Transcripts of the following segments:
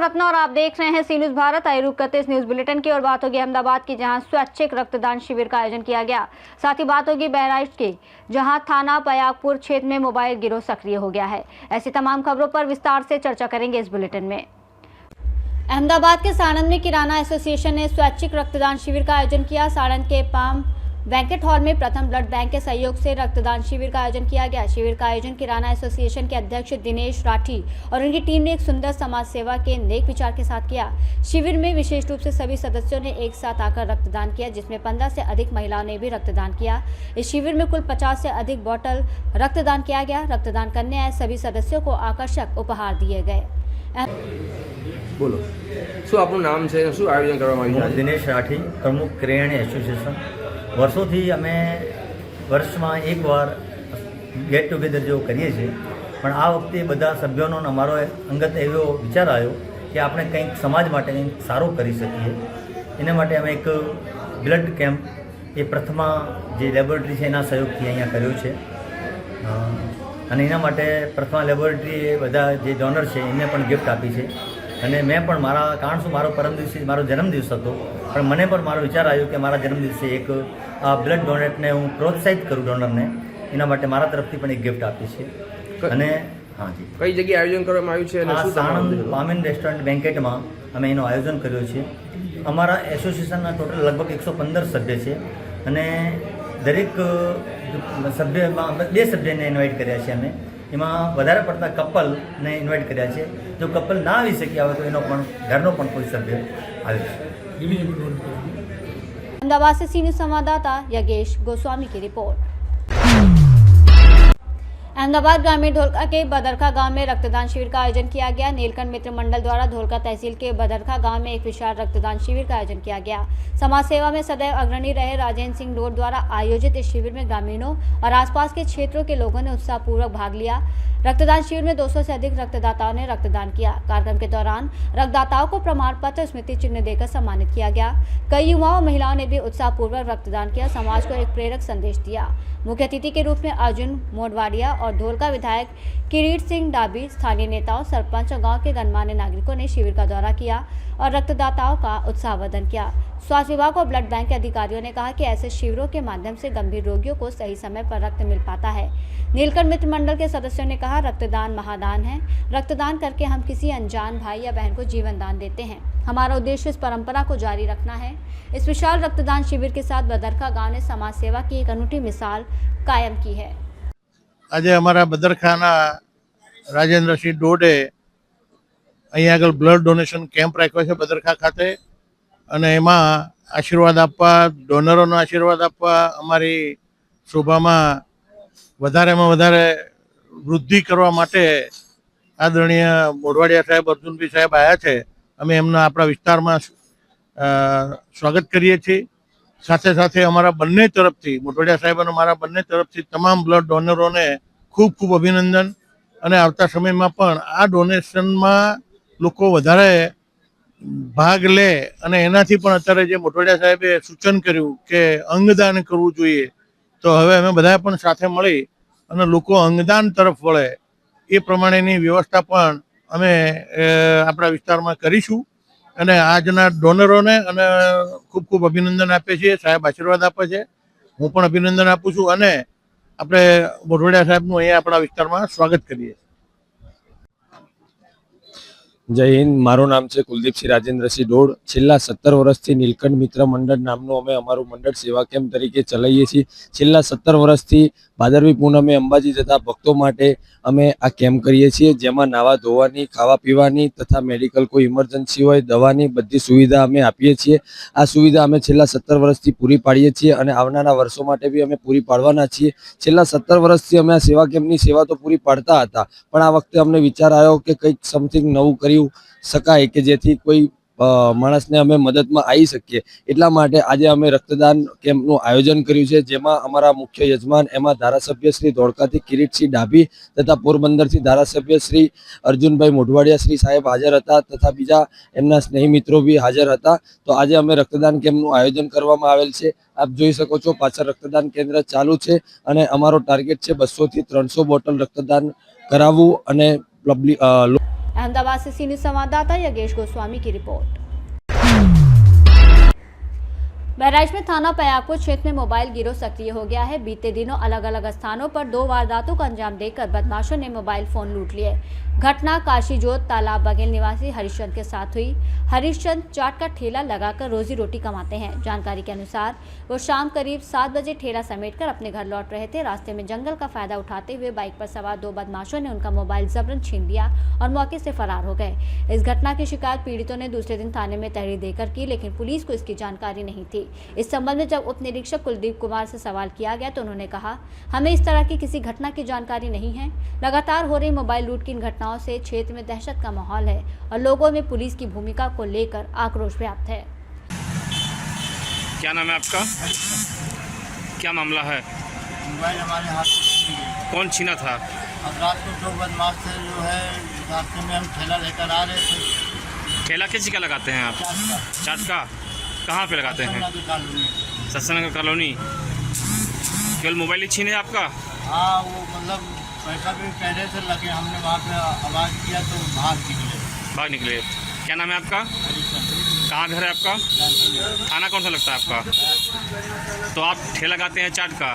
रत्ना और आप देख रहे हैं सी न्यूज भारत। आइए रुक करते इस न्यूज बुलेटिन की और बात होगी अहमदाबाद की, जहां स्वैच्छिक रक्तदान शिविर का आयोजन किया गया। साथ ही बात होगी बहराइच की, जहां थाना पयागपुर क्षेत्र में मोबाइल गिरोह सक्रिय हो गया है। ऐसी तमाम खबरों पर विस्तार से चर्चा करेंगे इस बुलेटिन में। अहमदाबाद के साणंद में किराना एसोसिएशन ने स्वैच्छिक रक्तदान शिविर का आयोजन किया। साणंद के पाम बैंकेट हॉल में प्रथम ब्लड बैंक के सहयोग से रक्तदान शिविर का आयोजन किया गया। शिविर का आयोजन किराना एसोसिएशन के अध्यक्ष दिनेश राठी और उनकी टीम ने एक सुंदर समाज सेवा के नेक विचार के साथ किया। शिविर में विशेष रूप से सभी सदस्यों ने एक साथ आकर रक्तदान किया, जिसमें 15 से अधिक महिलाओं ने भी रक्तदान किया। इस शिविर में कुल 50 से अधिक बोतल रक्तदान किया गया। रक्तदान करने आए सभी सदस्यों को आकर्षक उपहार दिए गए। बोलो શું આપનું નામ છે, શું આયોજન કરવામાં આવ્યું છે? દિનેશ રાઠી, પ્રમુખ ક્રેયણી એસોસિએશન। વર્ષોથી અમે વર્ષમાં એકવાર ગેટ ટુગેધર જેવું કરીએ છીએ, પણ આ વખતે બધા સભ્યોનો અમારો અંગત એવો વિચાર આવ્યો કે આપણે કંઈક સમાજ માટે કંઈક સારું કરી શકીએ। એના માટે અમે એક બ્લડ કેમ્પ એ પ્રથમા જે લેબોરેટરી છે એના સહયોગથી અહીંયા કર્યો છે। અને એના માટે પ્રથમા લેબોરેટરીએ બધા જે ડોનર છે એમને પણ ગિફ્ટ આપી છે। અને મેં પણ મારા કારણ શું મારો પરમ દિવસે મારો જન્મદિવસ હતો, પણ મને પણ મારો વિચાર આવ્યો કે મારા જન્મદિવસે એક આ બ્લડ ડોનેટને હું પ્રોત્સાહિત કરું ડોનરને, એના માટે મારા તરફથી પણ એક ગિફ્ટ આપી છે। અને હા જી, કઈ જગ્યાએ આયોજન કરવામાં આવ્યું છે અને શું સાણંદ પામેન રેસ્ટોરન્ટ બેન્કેટમાં અમે એનું આયોજન કર્યું છે। અમારા એસોસિએશનના ટોટલ લગભગ 115 સભ્ય છે અને દરેક સભ્યમાં 2 સભ્યને ઇન્વાઇટ કર્યા છે અમે। એમાં વધારે પડતા કપલને ઇન્વાઇટ કર્યા છે। જો કપલ ના આવી શક્યા હોય તો એનો પણ ઘરનો પણ કોઈ સભ્ય આવે છે। अहमदाबाद से सी न्यूज संवाददाता यज्ञेश गोस्वामी की रिपोर्ट। अहमदाबाद ग्रामीण धोलका के बदरखा गांव में रक्तदान शिविर का आयोजन किया गया। नीलकंठ मित्र मंडल द्वारा धोलका तहसील के बदरखा गांव में एक विशाल रक्तदान शिविर का आयोजन किया गया। समाज सेवा में सदैव अग्रणी रहे राजेंद्र सिंह डोर द्वारा आयोजित इस शिविर में ग्रामीणों और आसपास के क्षेत्रों के लोगों ने उत्साहपूर्वक भाग लिया। रक्तदान शिविर में 200 से अधिक रक्तदाताओं ने रक्तदान किया। कार्यक्रम के दौरान रक्तदाताओं को प्रमाण पत्र, स्मृति चिन्ह देकर सम्मानित किया गया। कई युवाओं और महिलाओं ने भी उत्साहपूर्वक रक्तदान किया, समाज को एक प्रेरक संदेश दिया। मुख्य अतिथि के रूप में अर्जुन मोडवाडिया और धोलका विधायक किरीट सिंह डाबी, स्थानीय नेताओं, सरपंच और गांव के गणमान्य नागरिकों ने शिविर का दौरा किया और रक्तदाताओं का उत्साहवर्धन किया। स्वास्थ्य विभाग और ब्लड बैंक के अधिकारियों ने कहा कि ऐसे शिविरों के माध्यम से गंभीर रोगियों को सही समय पर रक्त मिल पाता है। नीलकंठ मित्र मंडल के सदस्यों ने कहा, रक्तदान महादान है। रक्तदान करके हम किसी अनजान भाई या बहन को जीवन दान देते हैं। हमारा उद्देश्य इस परंपरा को जारी रखना है। इस विशाल रक्तदान शिविर के साथ बदरखा गांव ने समाज सेवा की एक अनूठी मिसाल कायम की है। आज अमरा बदरखाना राजेंद्र सिंह डोडे अहीं आगळ ब्लड डोनेशन केम्प राख्यो छे बदरखा खाते, અને એમાં આશીર્વાદ આપવા, ડોનરોનો આશીર્વાદ આપવા, અમારી શોભામાં વધારેમાં વધારે વૃદ્ધિ કરવા માટે આદરણીય મોઢવાડિયા સાહેબ, અર્જુનભાઈ સાહેબ આવ્યા છે। અમે એમના આપણા વિસ્તારમાં સ્વાગત કરીએ છીએ। સાથે સાથે અમારા બંને તરફથી, મોઢવાડિયા સાહેબ અને મારા બંને તરફથી તમામ બ્લડ ડોનરોને ખૂબ ખૂબ અભિનંદન। અને આવતા સમયમાં પણ આ ડોનેશનમાં લોકો વધારે ભાગ લે અને એનાથી પણ અત્યારે જે મોઢવાડિયા સાહેબે સૂચન કર્યું કે અંગદાન કરવું જોઈએ, તો હવે અમે બધા પણ સાથે મળી અને લોકો અંગદાન તરફ વળે એ પ્રમાણેની વ્યવસ્થા પણ અમે આપણા વિસ્તારમાં કરીશું। અને આજના ડોનરોને અને ખૂબ ખૂબ અભિનંદન આપીએ છીએ। સાહેબ આશીર્વાદ આપે છે, હું પણ અભિનંદન આપું છું અને આપણે મોઢવાડિયા સાહેબનું અહીંયા આપણા વિસ્તારમાં સ્વાગત કરીએ। જય હિન્દ। મારું નામ છે કુલદીપસિંહ રાજેન્દ્રસિંહ ડોડ। છેલ્લા 17 વર્ષથી નીલકંઠ મિત્ર મંડળ નામનું અમે અમારું મંડળ સેવા કેમ્પ તરીકે ચલાવીએ છીએ। છેલ્લા 17 વર્ષથી ભાદરવી પૂનમે અંબાજી જતા ભક્તો માટે અમે આ કેમ્પ કરીએ છીએ, જેમાં નાવા ધોવાની, ખાવા પીવાની તથા મેડિકલ કોઈ ઇમરજન્સી હોય દવાની બધી સુવિધા અમે આપીએ છીએ। આ સુવિધા અમે છેલ્લા 17 વર્ષથી પૂરી પાડીએ છીએ અને આવનારા વર્ષો માટે બી અમે પૂરી પાડવાના છીએ। છેલ્લા 17 વર્ષથી અમે આ સેવા કેમ્પની સેવા તો પૂરી પાડતા હતા, પણ આ વખતે અમને વિચાર આવ્યો કે કંઈક સમથિંગ નવું કરી શકાય કે જેથી કોઈ માણસને અમે મદદમાં આવી શકીએ। એટલા માટે આજે અમે રક્તદાન કેમ્પનું આયોજન કર્યું છે, જેમાં અમારા મુખ્ય યજમાન એમાં ધારાસભ્ય શ્રી ધોળકાથી કિરીટસિંહ ડાભી તથા પોરબંદરથી ધારાસભ્ય શ્રી અર્જુનભાઈ મોઢવાડિયા શ્રી સાહેબ હાજર હતા તથા બીજા એમના સ્નેહી મિત્રો બી હાજર હતા। તો આજે અમે રક્તદાન કેમ્પનું આયોજન કરવામાં આવેલ છે। આપ જોઈ શકો છો પાછળ રક્તદાન કેન્દ્ર ચાલુ છે અને અમારો ટાર્ગેટ છે 200 થી 300 બોટલ રક્તદાન કરાવવું અને अहमदाबाद से सी न्यूज संवाददाता योगेश गोस्वामी की रिपोर्ट। बहराइच में थाना पयागपुर क्षेत्र में मोबाइल गिरोह सक्रिय हो गया है। बीते दिनों अलग अलग स्थानों पर 2 वारदातों को अंजाम देकर बदमाशों ने मोबाइल फोन लूट लिए। घटना काशीजोत तालाब बघेल निवासी हरिश्चंद के साथ हुई। हरिश्चंद चाट का ठेला लगाकर रोजी रोटी कमाते हैं। जानकारी के अनुसार वो शाम करीब 7 बजे ठेला समेटकर अपने घर लौट रहे थे। रास्ते में जंगल का फायदा उठाते हुए बाइक पर सवार 2 बदमाशों ने उनका मोबाइल जबरन छीन लिया और मौके से फरार हो गए। इस घटना की शिकायत पीड़ितों ने दूसरे दिन थाने में तहरीर देकर की, लेकिन पुलिस को इसकी जानकारी नहीं थी। इस संबंध में जब उप निरीक्षक कुलदीप कुमार से सवाल किया गया तो उन्होंने कहा, हमें इस तरह की किसी घटना की जानकारी नहीं है। लगातार हो रही मोबाइल लूट की इन घटनाओं से क्षेत्र में दहशत का माहौल है और लोगों में पुलिस की भूमिका को लेकर आक्रोश व्याप्त है। क्या नाम है आपका? क्या मामला है? मोबाइल हमारे हाथ से छीन गई। कौन छीना था? अब रात को 2 बदमाश थे जो है, रास्ते में हम ठेला लेकर आ रहे थे। ठेला किस जगह लगाते हैं आप? चाट का? कहाँ पे लगाते हैं? सत्संग कॉलोनी। केवल मोबाइल ही छीने आपका? हाँ, वो मतलब पैसा भी पहले से लगे, हमने वहाँ पे आवाज़ किया तो भाग निकले। क्या नाम है आपका? कहाँ घर है आपका? थाना कौन सा लगता है आपका? तो आप ठेला लगाते हैं चाट का,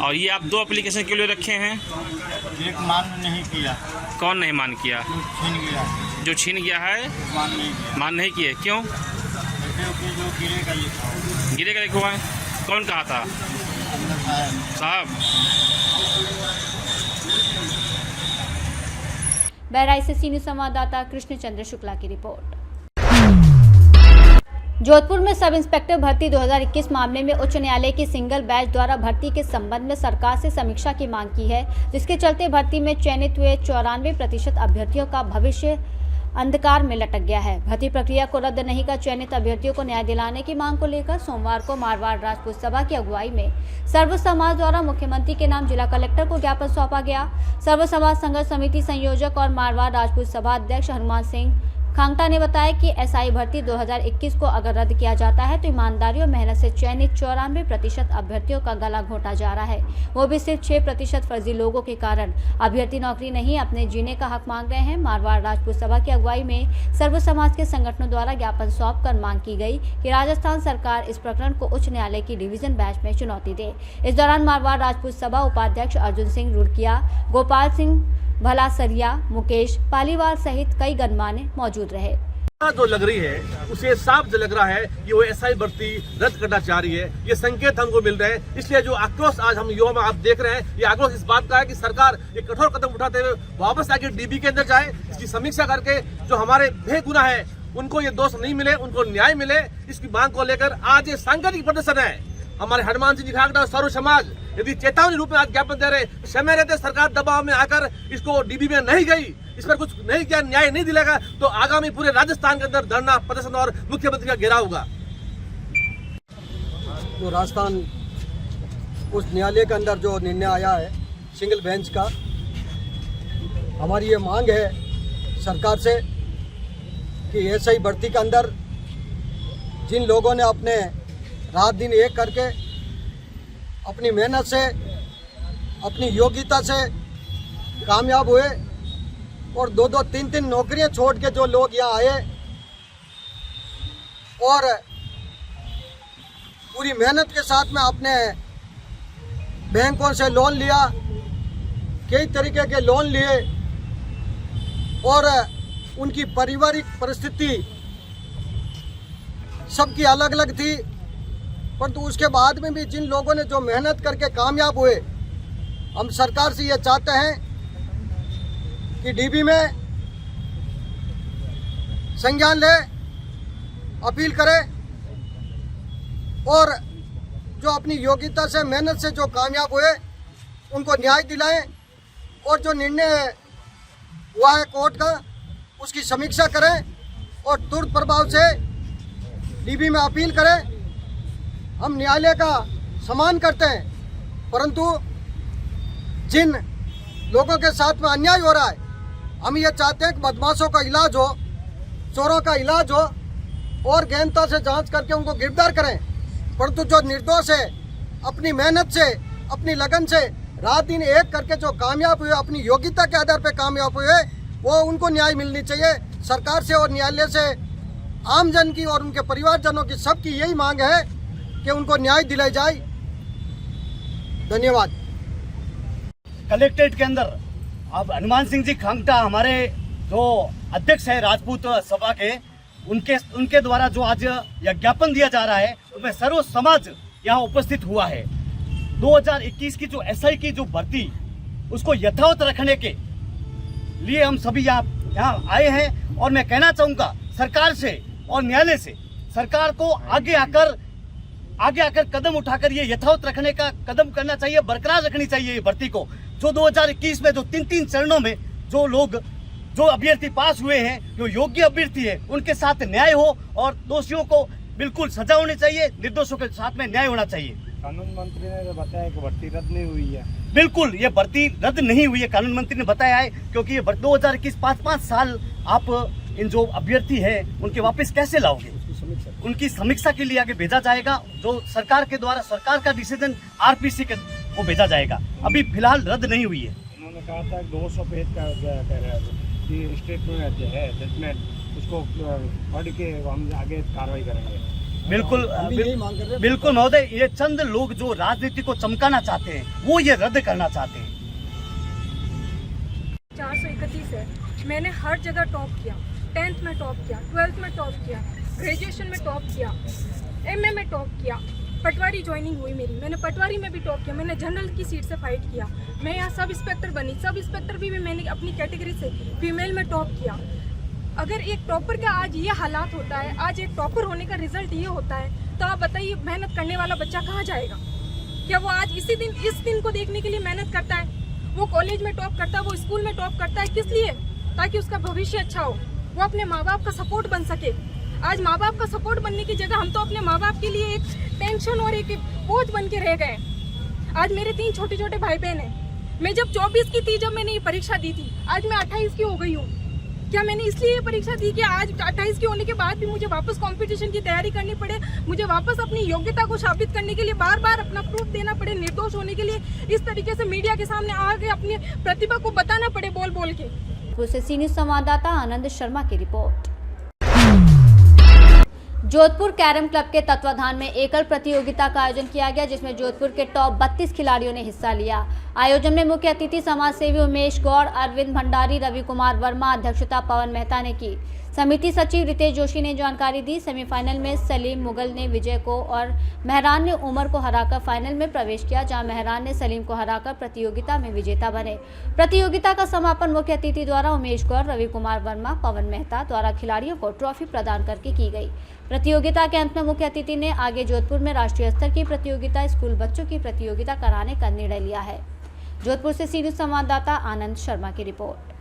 और ये आप 2 एप्लीकेशन के लिए रखे हैं। एक मान नहीं किया। कौन नहीं मान किया? छीन गया। जो छीन गया है मान नहीं किया। मान नहीं किए, क्यों? क्योंकि जो गिरेगा लिखा गिरेगा लिखवा है। कौन कहा था? साहब। बहराइच से सी न्यूज संवाददाता कृष्ण चंद्र शुक्ला की रिपोर्ट। जोधपुर में सब इंस्पेक्टर भर्ती 2021 मामले में उच्च न्यायालय की सिंगल बेंच द्वारा भर्ती के संबंध में सरकार से समीक्षा की मांग की है, जिसके चलते भर्ती में चयनित हुए 94% अभ्यर्थियों का भविष्य अंधकार में लटक गया है। भर्ती प्रक्रिया को रद्द नहीं कर चयनित अभ्यर्थियों को न्याय दिलाने की मांग को लेकर सोमवार को मारवाड़ राजपूत सभा की अगुवाई में सर्व समाज द्वारा मुख्यमंत्री के नाम जिला कलेक्टर को ज्ञापन सौंपा गया। सर्व समाज संघर्ष समिति संयोजक और मारवाड़ राजपूत सभा अध्यक्ष हनुमान सिंह खांगटा ने बताया कि एसआई भर्ती 2021 को अगर रद्द किया जाता है तो ईमानदारी और मेहनत से चयनित 94% अभ्यर्थियों का गला घोटा जा रहा है। वो भी सिर्फ 6% फर्जी लोगों के कारण अभ्यर्थी नौकरी नहीं अपने जीने का हक मांग रहे हैं। मारवाड़ राजपूत सभा की अगुवाई में सर्व समाज के संगठनों द्वारा ज्ञापन सौंप कर मांग की गई कि राजस्थान सरकार इस प्रकरण को उच्च न्यायालय की डिवीजन बेंच में चुनौती दे। इस दौरान मारवाड़ राजपूत सभा उपाध्यक्ष अर्जुन सिंह रुड़किया, गोपाल सिंह भलासरिया, मुकेश पालीवाल सहित कई गणमान्य मौजूद रहे। जो लग रही है उसे साफ लग रहा है कि वो एसआई भर्ती रद्द करना चाह रही है। ये संकेत हमको मिल रहे हैं। इसलिए जो आक्रोश आज हम युवा में आप देख रहे हैं, ये आक्रोश इस बात का है कि सरकार एक कठोर कदम उठाते हुए वापस आके डीबी के अंदर जाए, इसकी समीक्षा करके जो हमारे बेगुनाह है उनको ये दोष नहीं मिले, उनको न्याय मिले, इसकी मांग को लेकर आज ये सांकेतिक प्रदर्शन है। हमारे हनुमान सिंह खांगटा और सर्व समाज यदि चेतावनी रूप में आज ज्ञापन दे रहे, समय रहते सरकार दबाव में आकर इसको डीबी में नहीं गई, इस पर कुछ नहीं किया, न्याय नहीं दिलेगा, तो आगामी पूरे राजस्थान के अंदर धरना प्रदर्शन और मुख्यमंत्री का घेराव होगा। जो राजस्थान उच्च न्यायालय के अंदर जो निर्णय आया है सिंगल बेंच का, हमारी ये मांग है सरकार से कि एसआई भर्ती के अंदर जिन लोगों ने अपने रात दिन एक करके अपनी मेहनत से अपनी योग्यता से कामयाब हुए और 2-2, 3-3 नौकरियां छोड़ के जो लोग यहाँ आए और पूरी मेहनत के साथ में अपने बैंकों से लोन लिया, कई तरीके के लोन लिए और उनकी पारिवारिक परिस्थिति सबकी अलग अलग थी, परंतु उसके बाद में भी जिन लोगों ने जो मेहनत करके कामयाब हुए, हम सरकार से ये चाहते हैं कि डीबी में संज्ञान ले, अपील करें और जो अपनी योग्यता से मेहनत से जो कामयाब हुए उनको न्याय दिलाएं और जो निर्णय हुआ है कोर्ट का उसकी समीक्षा करें और तुरंत प्रभाव से डीबी में अपील करें। हम न्यायालय का सम्मान करते हैं, परंतु जिन लोगों के साथ में अन्याय हो रहा है, हम ये चाहते हैं कि बदमाशों का इलाज हो, चोरों का इलाज हो और गहनता से जांच करके उनको गिरफ्तार करें, परंतु जो निर्दोष है अपनी मेहनत से अपनी लगन से रात दिन एक करके जो कामयाब हुए, अपनी योग्यता के आधार पर कामयाब हुए, वो उनको न्याय मिलनी चाहिए सरकार से और न्यायालय से। आम जन की और उनके परिवारजनों की सबकी यही मांग है कि उनको न्याय दिलाई जाए। धन्यवाद। कलेक्ट्रेट के अंदर अब हनुमान सिंह जी खांगटा हमारे जो अध्यक्ष है राजपूत सभा के, उनके द्वारा जो आज यह ज्ञापन दिया जा रहा है उसमें सर्व समाज यहाँ उपस्थित हुआ है। 2021 की जो एसआई की जो भर्ती उसको यथावत रखने के लिए हम सभी यहाँ आए हैं। और मैं कहना चाहूँगा सरकार से और न्यायालय से, सरकार को आगे आकर कदम उठाकर ये यथावत रखने का कदम करना चाहिए, बरकरार रखनी चाहिए ये भर्ती को। जो 2021 में जो 3 चरणों में जो अभ्यर्थी पास हुए हैं, जो योग्य अभ्यर्थी है, उनके साथ न्याय हो और दोषियों को बिल्कुल सजा होनी चाहिए, निर्दोषों के साथ में न्याय होना चाहिए। कानून मंत्री ने बताया कि भर्ती रद्द नहीं हुई है। बिल्कुल ये भर्ती रद्द नहीं हुई है, कानून मंत्री ने बताया है, क्योंकि ये 2021 5 साल आप इन जो अभ्यर्थी है उनके वापस कैसे लाओगे? उनकी समीक्षा के लिए आगे भेजा जाएगा। जो सरकार के द्वारा सरकार का डिसीजन आरपीसी के वो भेजा जाएगा। अभी फिलहाल रद्द नहीं हुई है। उन्होंने कहा था 200 पेज का कह रहे कि स्टेटमेंट है जजमेंट, उसको पढ़ के हम आगे कार्रवाई करेंगे। बिल्कुल महोदय, ये चंद लोग जो राजनीति को चमकाना चाहते हैं वो ये रद्द करना चाहते हैं। 431 है। मैंने हर जगह टॉप किया, 10th में टॉप किया, 12th में टॉप किया, ग्रेजुएशन में टॉप किया, एमए में टॉप किया, पटवारी ज्वाइनिंग हुई मेरी, मैंने पटवारी में भी टॉप किया, मैंने जनरल की सीट से फाइट किया, मैं यहाँ सब इंस्पेक्टर बनी, सब इंस्पेक्टर भी मैंने अपनी कैटेगरी से फीमेल में टॉप किया। अगर एक टॉपर का आज ये हालात होता है, आज एक टॉपर होने का रिजल्ट ये होता है, तो आप बताइए मेहनत करने वाला बच्चा कहाँ जाएगा? क्या वो आज इस दिन को देखने के लिए मेहनत करता है? वो कॉलेज में टॉप करता है, वो स्कूल में टॉप करता है, किस लिए? ताकि उसका भविष्य अच्छा हो, वो अपने माँ बाप का सपोर्ट बन सके। आज माँ बाप का सपोर्ट बनने की जगह हम तो अपने माँ बाप के लिए एक टेंशन और एक बोझ बन के रह गए। आज मेरे 3 छोटे छोटे भाई बहन हैं। मैं जब 24 की थी, जब मैंने ये परीक्षा दी थी, आज मैं 28 की हो गई हूँ। क्या मैंने इसलिए ये परीक्षा दी कि आज 28 की होने के बाद भी मुझे वापस कंपटीशन की तैयारी करनी पड़े, मुझे वापस अपनी योग्यता को साबित करने के लिए बार बार अपना प्रूफ देना पड़े, निर्दोष होने के लिए इस तरीके से मीडिया के सामने आके अपनी प्रतिभा को बताना पड़े बोल बोल के? से सीनियर संवाददाता आनंद शर्मा की रिपोर्ट। जोधपुर कैरम क्लब के तत्वाधान में एकल प्रतियोगिता का आयोजन किया गया, जिसमें जोधपुर के टॉप 32 खिलाड़ियों ने हिस्सा लिया। आयोजन में मुख्य अतिथि समाजसेवी उमेश गौड़, अरविंद भंडारी, रवि कुमार वर्मा, अध्यक्षता पवन मेहता ने की। समिति सचिव रितेश जोशी ने जानकारी दी। सेमीफाइनल में सलीम मुगल ने विजय को और मेहरान ने उमर को हराकर फाइनल में प्रवेश किया, जहां मेहरान ने सलीम को हराकर प्रतियोगिता में विजेता बने। प्रतियोगिता का समापन मुख्य अतिथि द्वारा उमेश गौड़, रवि कुमार वर्मा, पवन मेहता द्वारा खिलाड़ियों को ट्रॉफी प्रदान करके की गई। प्रतियोगिता के अंत में मुख्य अतिथि ने आगे जोधपुर में राष्ट्रीय स्तर की प्रतियोगिता, स्कूल बच्चों की प्रतियोगिता कराने का निर्णय लिया है। जोधपुर से सीनियर संवाददाता आनंद शर्मा की रिपोर्ट।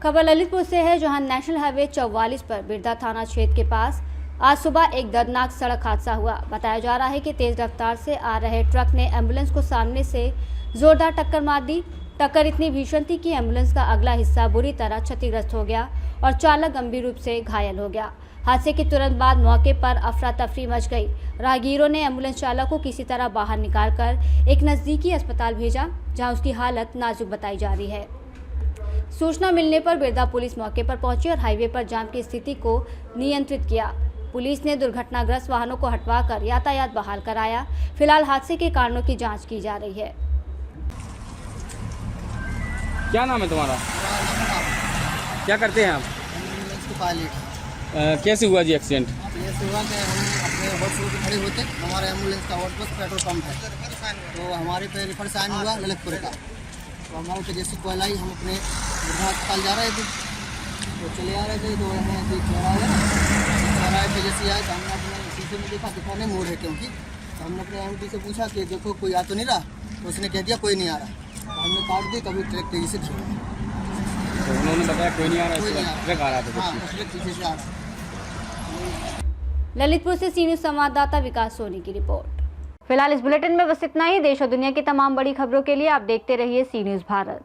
खबर ललितपुर से है, जहां नेशनल हाईवे 44 पर बिरदा थाना क्षेत्र के पास आज सुबह एक दर्दनाक सड़क हादसा हुआ। बताया जा रहा है कि तेज रफ्तार से आ रहे ट्रक ने एम्बुलेंस को सामने से जोरदार टक्कर मार दी। टक्कर इतनी भीषण थी कि एम्बुलेंस का अगला हिस्सा बुरी तरह क्षतिग्रस्त हो गया और चालक गंभीर रूप से घायल हो गया। हादसे के तुरंत बाद मौके पर अफरा तफरी मच गई। राहगीरों ने एम्बुलेंस चालक को किसी तरह बाहर निकालकर एक नज़दीकी अस्पताल भेजा, जहां उसकी हालत नाजुक बताई जा रही है। सूचना मिलने पर बिरदा पुलिस मौके पर पहुंची और हाईवे पर जाम की स्थिति को नियंत्रित किया। पुलिस ने दुर्घटनाग्रस्त वाहनों को हटवाकर यातायात बहाल कराया। फिलहाल हादसे के कारणों की जांच की जा रही है। क्या नाम है तुम्हारा? क्या करते हैं आप? पायलट। कैसे हुआ जी एक्सीडेंट? ऐसे हुआ कि हम अपने हॉस्पिटल पे खड़े होते, हमारा एम्बुलेंस का हॉस्पिटल पेट्रोल पंप है, तो हमारे पे रिफर साइन हुआ ललितपुर का। तो हमारे पे जैसे कॉल आई, हम अपने अस्पताल जा रहे थे, तो चले आ रहे थे, तो हमें चौराहे पे जैसे आए तो हमने अपने शीशे में देखा कि कौन मोड़ है, क्योंकि तो हमने अपने एम से पूछा कि देखो कोई आ तो नहीं रहा, तो उसने कह दिया कोई नहीं आ रहा। तो हमने काट दी, कभी ट्रक तेजी से धीरे, तो उन्होंने बताया कोई नहीं आ रहा, ट्रक आ रहा था। हाँ, ट्रक पीछे से आ रहा। ललितपुर से सीनियर संवाददाता विकास सोनी की रिपोर्ट। फिलहाल इस बुलेटिन में बस इतना ही। देश और दुनिया की तमाम बड़ी खबरों के लिए आप देखते रहिए सी न्यूज़ भारत।